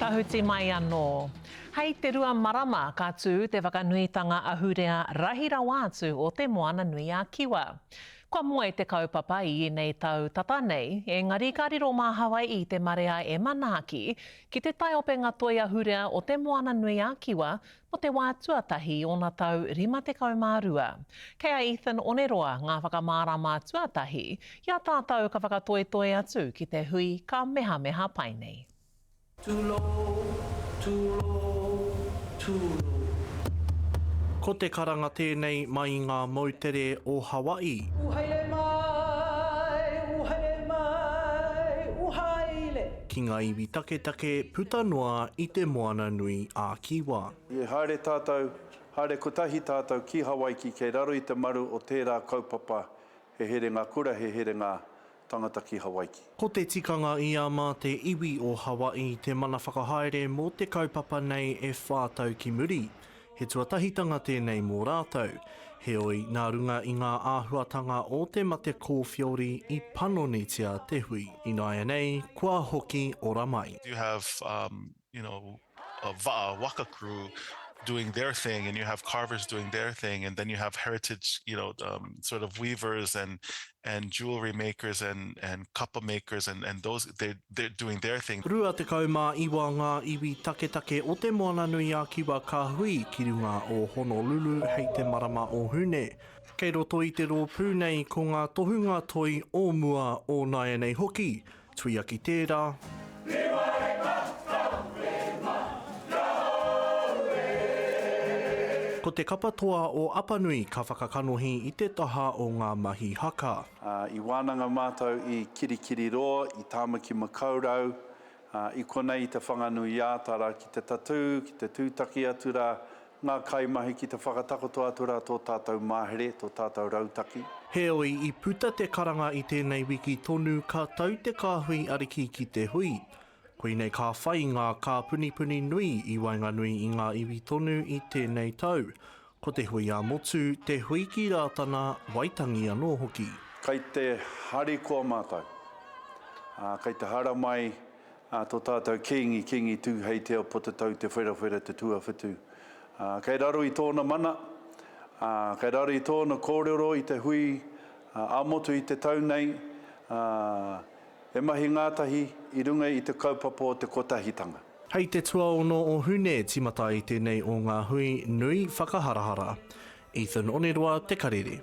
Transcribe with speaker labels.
Speaker 1: Ka huti mai anō. Hei te rua marama ka tū te whakanuitanga ahurea rahirawā atu o te moana nui a Kiwa. Kua mua i te kaupapa i nei tau tata nei, engari ka riro mā Hawaii i te marea e manaaki ki te tai ope ngā toi ahurea o te moana nui a Kiwa mo te wā tuatahi o nā tau 52. Kei a Ethan Oneroa ngā whakamārama tuatahi, ia tātou ka whakatoetoe atu ki te hui ka meha meha pai nei.
Speaker 2: Tulo, tulo, tulo.
Speaker 3: Ko te karanga tēnei mai i ngā moutere o Hawaii.
Speaker 2: Uhaile mai, uhaile mai, uhaile.
Speaker 3: Ki ngā iwi take puta noa i te moana nui a Kiwa.
Speaker 4: Haere tātou, haere kotahi tātou ki Hawaii ki kei raro i te maru o tērā kaupapa. He here ngā kura, he here ngā tangata ki Hawaii.
Speaker 3: Ko te tikanga i a mā te iwi o Hawaii, te mana whakahaere mō te kaupapa nei e whātau ki muri. He tuatahitanga tēnei mō rātou. Heoi, nā runga i ngā āhuatanga o te mate kōwhiori i panonitia te hui. Ināia nei, kua hoki ora mai.
Speaker 5: You have, a waka crew doing their thing, and you have carvers doing their thing, and then you have heritage, sort of weavers and jewelry makers and kapa makers, and those they're doing their thing.
Speaker 3: Rua te kaumā iwa ngā iwi take o te moana nui a Kiwa ka hui ki runga o Honolulu hei te marama o Hune. Kei roto i te rōpū nei ko ngā tohunga toi o mua o Nāia nei hoki. Tui aki tērā. Ko te kapatoa o Apanui ka whakakanohi i te taha o ngā mahi haka.
Speaker 4: I wānanga mātou i kirikiri roa, i tāmaki makaurau, i konei i te whanganui ātara ki te tatu, ki te tūtaki atura, ngā kaimahi ki te whakatakoto atura tō tātou māhere, tō tātou rautaki.
Speaker 3: Heoi, i puta te karanga i tēnei wiki tonu ka tau te kāhui ariki ki te hui. Koinei ka whai ngā ka puni nui i Wainganui i ngā iwi tonu i tēnei tau. Ko te hui a motu, te hui ki rātana, waitangi anō hoki.
Speaker 4: Kei te hari kua mātou. Kei te hara mai tō tātou kingi tū hei te o potatau te whera te tuawhitu. Kei raro i tōna mana, kei raro i tōna kōrero i te hui, a motu i te tau nei, e mahi ngātahi i runga i te kaupapa o te kotahitanga.
Speaker 3: Hei te tuaono o Hune timata i tēnei o ngā hui nui whakaharahara. Ethan Oneroa, Te Karere.